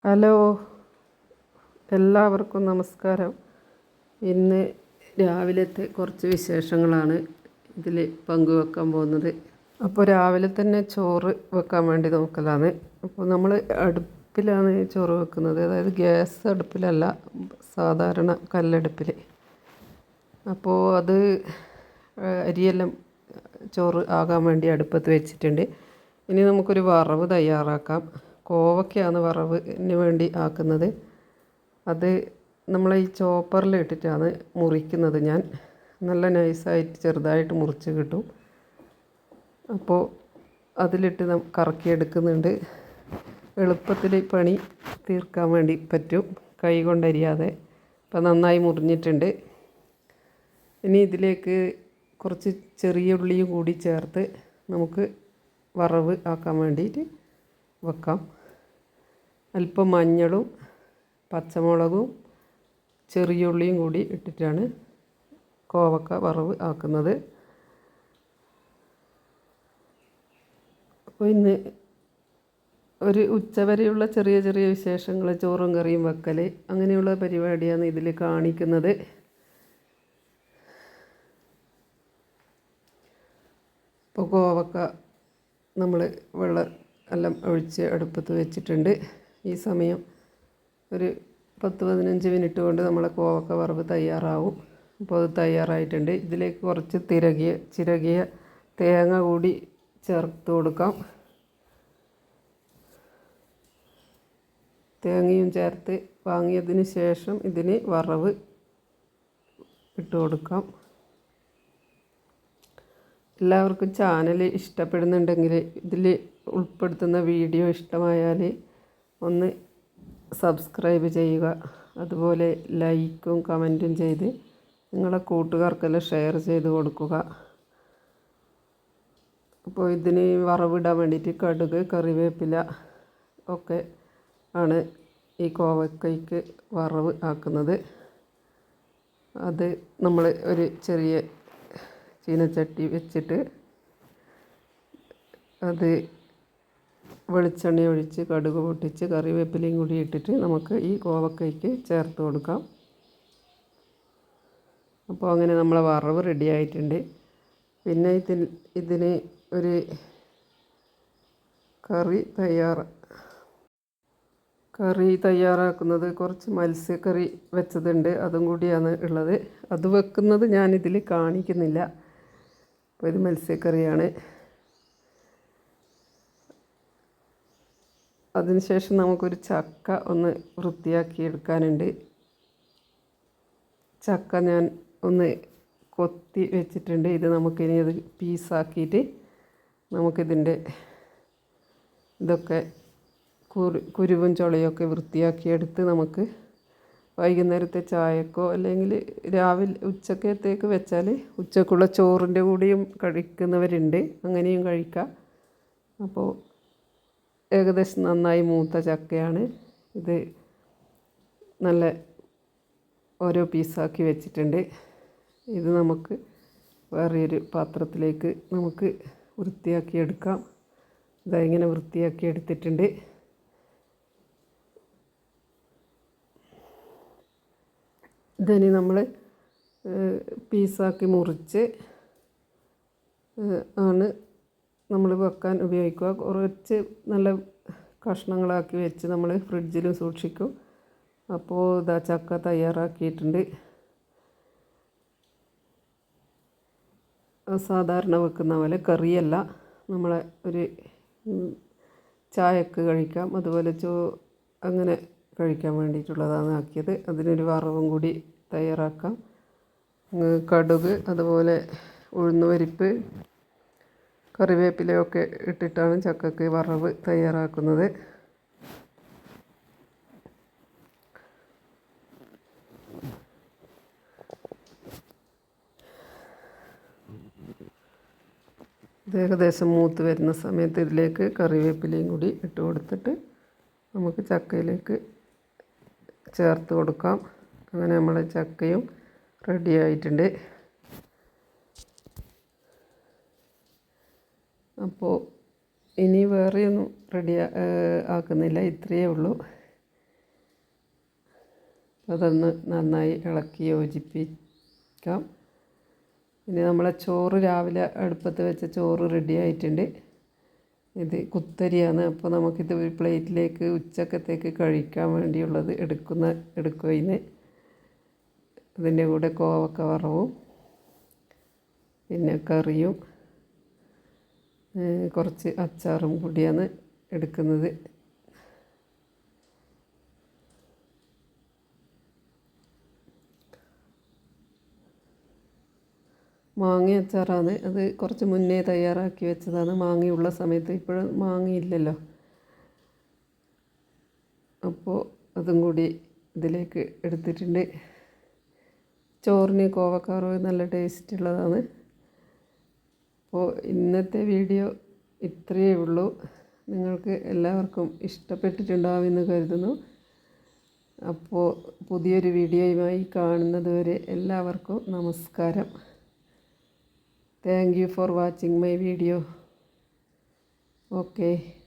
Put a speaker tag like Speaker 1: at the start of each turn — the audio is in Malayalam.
Speaker 1: ഹലോ, എല്ലാവർക്കും നമസ്കാരം. ഇന്ന് രാവിലത്തെ കുറച്ച് വിശേഷങ്ങളാണ് ഇതിൽ പങ്കുവെക്കാൻ പോകുന്നത്. അപ്പോൾ രാവിലെ തന്നെ ചോറ് വെക്കാൻ വേണ്ടി നോക്കലാണ്. അപ്പോൾ നമ്മൾ അടുപ്പിലാണ് ചോറ് വെക്കുന്നത്, അതായത് ഗ്യാസ് അടുപ്പിലല്ല, സാധാരണ കല്ലടുപ്പിൽ. അപ്പോൾ അത് അരിയെല്ലാം ചോറ് ആകാൻ വേണ്ടി അടുപ്പത്ത് വെച്ചിട്ടുണ്ട്. ഇനി നമുക്കൊരു വറവ് തയ്യാറാക്കാം. കോവക്കയാണ് വറവിന് വേണ്ടി ആക്കുന്നത്. അത് നമ്മൾ ഈ ചോപ്പറിൽ ഇട്ടിട്ടാണ് മുറിക്കുന്നത്. ഞാൻ നല്ല നൈസായിട്ട് ചെറുതായിട്ട് മുറിച്ച് കിട്ടും. അപ്പോൾ അതിലിട്ട് കറക്കിയെടുക്കുന്നുണ്ട്. എളുപ്പത്തിൽ പണി തീർക്കാൻ വേണ്ടി പറ്റും, കൈ കൊണ്ടരിയാതെ. അപ്പോൾ നന്നായി മുറിഞ്ഞിട്ടുണ്ട്. ഇനി ഇതിലേക്ക് കുറച്ച് ചെറിയ ഉള്ളിയും കൂടി ചേർത്ത് നമുക്ക് വറവ് ആക്കാൻ വേണ്ടിയിട്ട് വെക്കാം. അല്പം മഞ്ഞളും പച്ചമുളകും ചെറിയ ഉള്ളിയും കൂടി ഇട്ടിട്ടാണ് കോവക്ക വറവ് ആക്കുന്നത്. അപ്പോൾ ഇന്ന് ഒരു ഉച്ചവരെയുള്ള ചെറിയ ചെറിയ വിശേഷങ്ങൾ, ചോറും കറിയും വെക്കൽ, അങ്ങനെയുള്ള പരിപാടിയാണ് ഇതിൽ കാണിക്കുന്നത്. ഇപ്പോൾ കോവക്ക നമ്മൾ വെള്ളം എല്ലാം ഒഴിച്ച് അടുപ്പത്ത് വെച്ചിട്ടുണ്ട്. ഈ സമയം ഒരു 10-15 മിനിറ്റ് കൊണ്ട് നമ്മളെ കോവക്ക വറവ് തയ്യാറാവും. അപ്പോൾ അത് തയ്യാറായിട്ടുണ്ട്. ഇതിലേക്ക് കുറച്ച് ചിരകിയ തേങ്ങ കൂടി ചേർത്ത് കൊടുക്കാം. തേങ്ങയും ചേർത്ത് വാങ്ങിയതിന് ശേഷം ഇതിന് വറവ് ഇട്ട് കൊടുക്കാം. എല്ലാവർക്കും ചാനൽ ഇഷ്ടപ്പെടുന്നുണ്ടെങ്കിൽ, ഇതിൽ ഉൾപ്പെടുത്തുന്ന വീഡിയോ ഇഷ്ടമായാൽ ഒന്ന് സബ്സ്ക്രൈബ് ചെയ്യുക. അതുപോലെ ലൈക്കും കമൻറ്റും ചെയ്ത് നിങ്ങളെ കൂട്ടുകാർക്കെല്ലാം ഷെയർ ചെയ്ത് കൊടുക്കുക. അപ്പോൾ ഇതിന് വറവിടാൻ വേണ്ടിയിട്ട് കടുക്, കറിവേപ്പില ഒക്കെ ആണ് ഈ കോവക്കയ്ക്ക് വറവ് ആക്കുന്നത്. അത് നമ്മൾ ഒരു ചെറിയ ചീനച്ചട്ടി വെച്ചിട്ട് അത് വെളിച്ചെണ്ണ ഒഴിച്ച് കടുക് പൊട്ടിച്ച് കറിവേപ്പിലയും കൂടി ഇട്ടിട്ട് നമുക്ക് ഈ കോവക്കയ്ക്ക് ചേർത്ത് കൊടുക്കാം. അപ്പോൾ അങ്ങനെ നമ്മളെ വറവ് റെഡി ആയിട്ടുണ്ട്. പിന്നെ ഇതിന് ഒരു കറി തയ്യാറാക്കുന്നത്, കുറച്ച് മത്സ്യക്കറി വെച്ചതുണ്ട്, അതും കൂടിയാണ് ഉള്ളത്. അത് വെക്കുന്നത് ഞാനിതിൽ കാണിക്കുന്നില്ല. അപ്പോൾ ഇത് മത്സ്യക്കറിയാണ്. അതിനുശേഷം നമുക്കൊരു ചക്ക ഒന്ന് വൃത്തിയാക്കി എടുക്കാനുണ്ട്. ചക്ക ഞാൻ ഒന്ന് കൊത്തി വെച്ചിട്ടുണ്ട്. ഇത് നമുക്കിനി അത് പീസാക്കിയിട്ട് നമുക്കിതിൻ്റെ ഇതൊക്കെ കുരുവും ചുളയൊക്കെ വൃത്തിയാക്കിയെടുത്ത് നമുക്ക് വൈകുന്നേരത്തെ ചായക്കോ അല്ലെങ്കിൽ രാവിലെ ഉച്ചക്കത്തേക്ക് വെച്ചാൽ ഉച്ചക്കുള്ള ചോറിൻ്റെ കൂടെയും കഴിക്കുന്നവരുണ്ട്, അങ്ങനെയും കഴിക്കാം. അപ്പോൾ ഏകദേശം നന്നായി മൂത്ത ചക്കയാണ് ഇത്. നല്ല ഓരോ പീസാക്കി വെച്ചിട്ടുണ്ട്. ഇത് നമുക്ക് വേറെയൊരു പാത്രത്തിലേക്ക് നമുക്ക് വൃത്തിയാക്കിയെടുക്കാം. ഇങ്ങനെ വൃത്തിയാക്കി എടുത്തിട്ടുണ്ട്. ഇതിന് നമ്മൾ പീസാക്കി മുറിച്ച് ആണ് നമ്മൾ വെക്കാൻ ഉപയോഗിക്കുക. കുറച്ച് നല്ല കഷ്ണങ്ങളാക്കി വെച്ച് നമ്മൾ ഫ്രിഡ്ജിലും സൂക്ഷിക്കും. അപ്പോൾ ഇതാ ചക്ക തയ്യാറാക്കിയിട്ടുണ്ട്. സാധാരണ വെക്കുന്ന പോലെ കറിയല്ല, നമ്മളെ ഒരു ചായക്ക് കഴിക്കാം, അതുപോലെ അങ്ങനെ കഴിക്കാൻ വേണ്ടിയിട്ടുള്ളതാണ് ആക്കിയത്. അതിനൊരു വറവും കൂടി തയ്യാറാക്കാം. കടുക്, അതുപോലെ ഉഴുന്നുപരിപ്പ്, കറിവേപ്പിലയൊക്കെ ഇട്ടിട്ടാണ് ചക്കക്ക് വറവ് തയ്യാറാക്കുന്നത്. ഇത് ഏകദേശം മൂത്ത് വരുന്ന സമയത്ത് ഇതിലേക്ക് കറിവേപ്പിലയും കൂടി ഇട്ട് കൊടുത്തിട്ട് നമുക്ക് ചക്കയിലേക്ക് ചേർത്ത് കൊടുക്കാം. അങ്ങനെ നമ്മളെ ചക്കയും റെഡി ആയിട്ടുണ്ട്. അപ്പോൾ ഇനി വേറെയൊന്നും ആക്കുന്നില്ല, ഇത്രയേ ഉള്ളൂ. അതൊന്ന് നന്നായി ഇളക്കി യോജിപ്പിക്കാം. പിന്നെ നമ്മളെ ചോറ് രാവിലെ അടുപ്പത്ത് വെച്ച ചോറ് റെഡി ആയിട്ടുണ്ട്. ഇത് കുത്തരിയാണ്. അപ്പോൾ നമുക്കിത് ഒരു പ്ലേറ്റിലേക്ക് ഉച്ചക്കത്തേക്ക് കഴിക്കാൻ വേണ്ടിയുള്ളത് എടുക്കുകയിന്. അതിൻ്റെ കൂടെ കോവക്ക വറവും പിന്നെ കറിയും കുറച്ച് അച്ചാറും കൂടിയാണ് എടുക്കുന്നത്. മാങ്ങ അച്ചാറാണ്. അത് കുറച്ച് മുന്നേ തയ്യാറാക്കി വെച്ചതാണ്. മാങ്ങയുള്ള സമയത്ത്. ഇപ്പോഴും മാങ്ങയില്ലല്ലോ. അപ്പോൾ അതും കൂടി ഇതിലേക്ക് എടുത്തിട്ടുണ്ട്. ചോറിന് കോവക്ക വറവ് നല്ല ടേസ്റ്റ് ഉള്ളതാണ്. അപ്പോൾ ഇന്നത്തെ വീഡിയോ ഇത്രയേ ഉള്ളൂ. നിങ്ങൾക്ക് എല്ലാവർക്കും ഇഷ്ടപ്പെട്ടിട്ടുണ്ടാവുമെന്ന് കരുതുന്നു. അപ്പോൾ പുതിയൊരു വീഡിയോയുമായി കാണുന്നത് വരെ എല്ലാവർക്കും നമസ്കാരം. Thank you for watching my video. Okay.